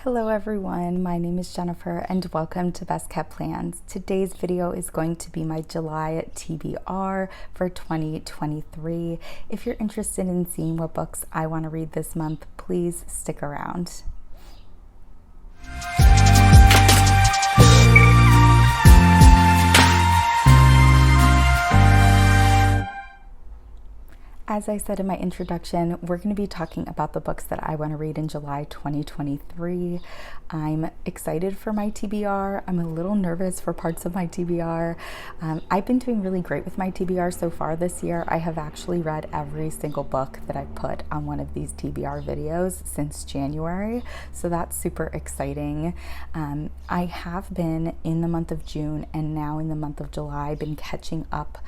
Hello everyone, my name is Jennifer and welcome to Best Kept Plans. Today's video is going to be my July TBR for 2023. If you're interested in seeing what books I want to read this month, please stick around. As I said in my introduction, we're going to be talking about the books that I want to read in July 2023. I'm excited for my TBR. I'm a little nervous for parts of my TBR. I've been doing really great with my TBR so far this year. I have actually read every single book that I've put on one of these TBR videos since January, so that's super exciting. I have been in the month of June and now in the month of July been catching up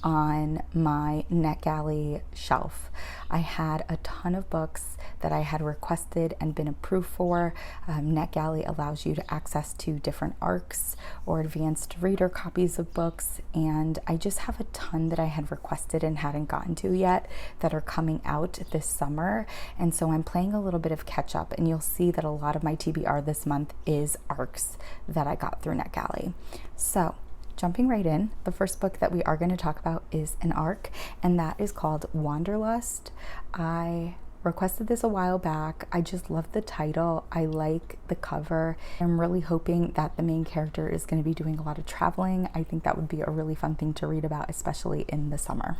on my NetGalley shelf. I had a ton of books that I had requested and been approved for. NetGalley allows you to access to different ARCs or advanced reader copies of books, and I just have a ton that I had requested and hadn't gotten to yet that are coming out this summer, and so I'm playing a little bit of catch up, and you'll see that a lot of my TBR this month is ARCs that I got through NetGalley. So jumping right in, the first book that we are going to talk about is an ARC, and that is called Wanderlust. I requested this a while back. I just love the title. I like the cover. I'm really hoping that the main character is going to be doing a lot of traveling. I think that would be a really fun thing to read about, especially in the summer.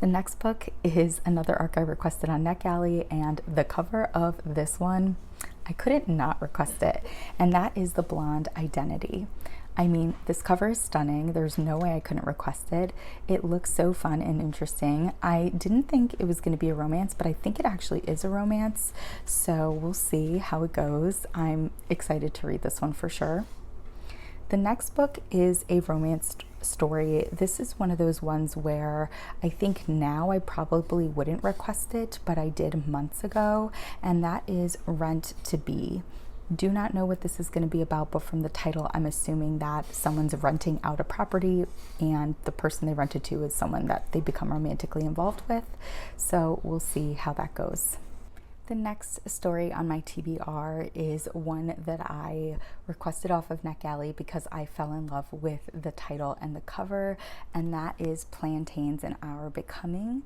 The next book is another ARC I requested on NetGalley, and the cover of this one, I couldn't not request it, and that is The Blonde Identity. I mean, this cover is stunning. There's no way I couldn't request it. It looks so fun and interesting. I didn't think it was going to be a romance, but I think it actually is a romance. So we'll see how it goes. I'm excited to read this one for sure. The next book is a romance story. This is one of those ones where I think now I probably wouldn't request it, but I did months ago, and that is Rent to Be. Do not know what this is going to be about, but from the title, I'm assuming that someone's renting out a property and the person they rented to is someone that they become romantically involved with. So we'll see how that goes. The next story on my TBR is one that I requested off of NetGalley because I fell in love with the title and the cover, and that is Plantains and Our Becoming.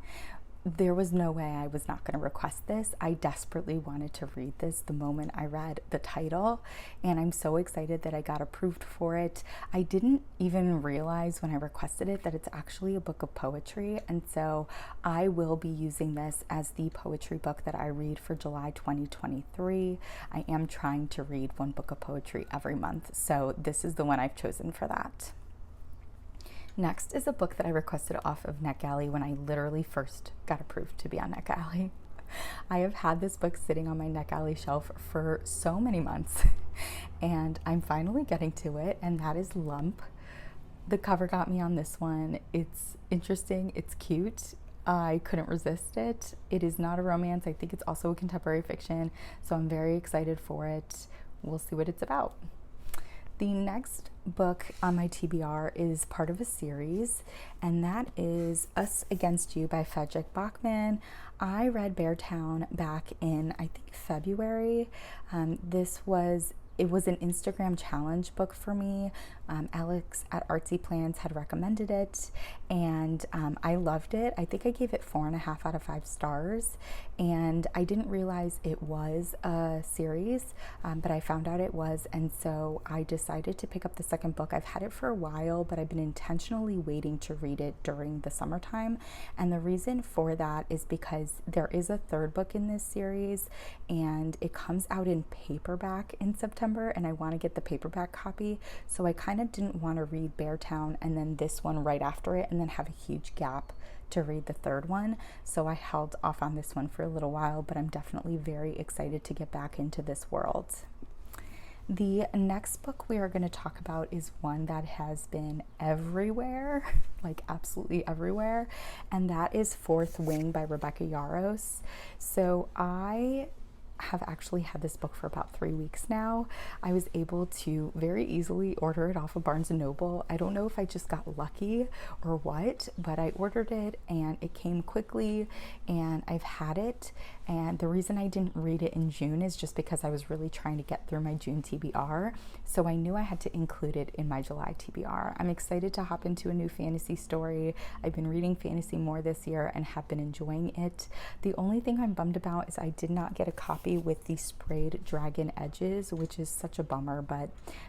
There was no way I was not going to request this. I desperately wanted to read this the moment I read the title, and I'm so excited that I got approved for it. I didn't even realize when I requested it that it's actually a book of poetry, and so I will be using this as the poetry book that I read for July 2023. I am trying to read one book of poetry every month, so this is the one I've chosen for that. Next is a book that I requested off of NetGalley when I literally first got approved to be on NetGalley. I have had this book sitting on my NetGalley shelf for so many months, and I'm finally getting to it, and that is Lump. The cover got me on this one. It's interesting, it's cute. I couldn't resist it. It is not a romance. I think it's also a contemporary fiction, so I'm very excited for it. We'll see what it's about. The next book on my TBR is part of a series, and that is Us Against You by Fredrick Backman. I read Beartown back in, I think, February. It was an Instagram challenge book for me. Alex at Artsy Plans had recommended it, and I loved it. I think I gave it 4.5 out of 5 stars, and I didn't realize it was a series, but I found out it was, and so I decided to pick up the second book. I've had it for a while, but I've been intentionally waiting to read it during the summertime, and the reason for that is because there is a third book in this series, and it comes out in paperback in September, and I want to get the paperback copy, so I kind of didn't want to read Beartown and then this one right after it and then have a huge gap to read the third one, so I held off on this one for a little while, but I'm definitely very excited to get back into this world. The next book we are going to talk about is one that has been everywhere, like absolutely everywhere, and that is Fourth Wing by Rebecca Yarros. So I have actually had this book for about 3 weeks now. I was able to very easily order it off of Barnes & Noble. I don't know if I just got lucky or what, but I ordered it and it came quickly and I've had it. And the reason I didn't read it in June is just because I was really trying to get through my June TBR. So I knew I had to include it in my July TBR. I'm excited to hop into a new fantasy story. I've been reading fantasy more this year and have been enjoying it. The only thing I'm bummed about is I did not get a copy with the sprayed dragon edges, which is such a bummer, but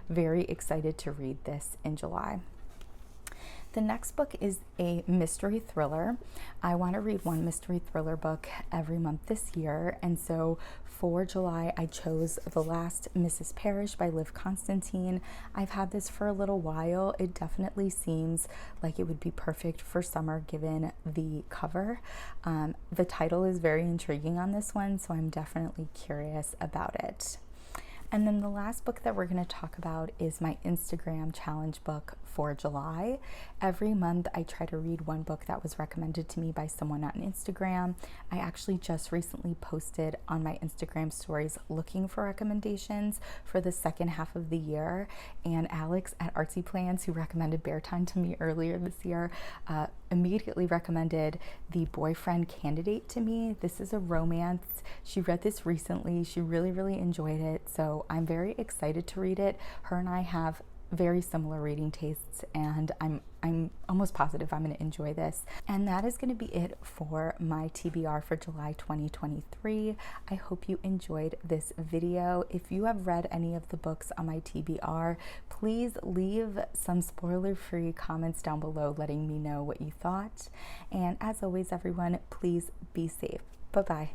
very excited to read this in July. The next book is a mystery thriller. I want to read one mystery thriller book every month this year, and so for July I chose The Last Mrs. Parrish by Constantine. I've had this for a little while. It definitely seems like it would be perfect for summer given the cover. The title is very intriguing on this one, so I'm definitely curious about it. And then the last book that we're going to talk about is my Instagram challenge book for July. Every month I try to read one book that was recommended to me by someone on Instagram. I actually just recently posted on my Instagram stories looking for recommendations for the second half of the year, and Alex at Artsy Plans, who recommended Bear Time to me earlier this year, immediately recommended The Boyfriend Candidate to me. This is a romance. She read this recently. She really enjoyed it, so I'm very excited to read it. Her and I have very similar reading tastes, and I'm almost positive I'm going to enjoy this. And that is going to be it for my TBR for July 2023. I hope you enjoyed this video. If you have read any of the books on my TBR, please leave some spoiler-free comments down below letting me know what you thought. And as always, everyone, please be safe. Bye-bye.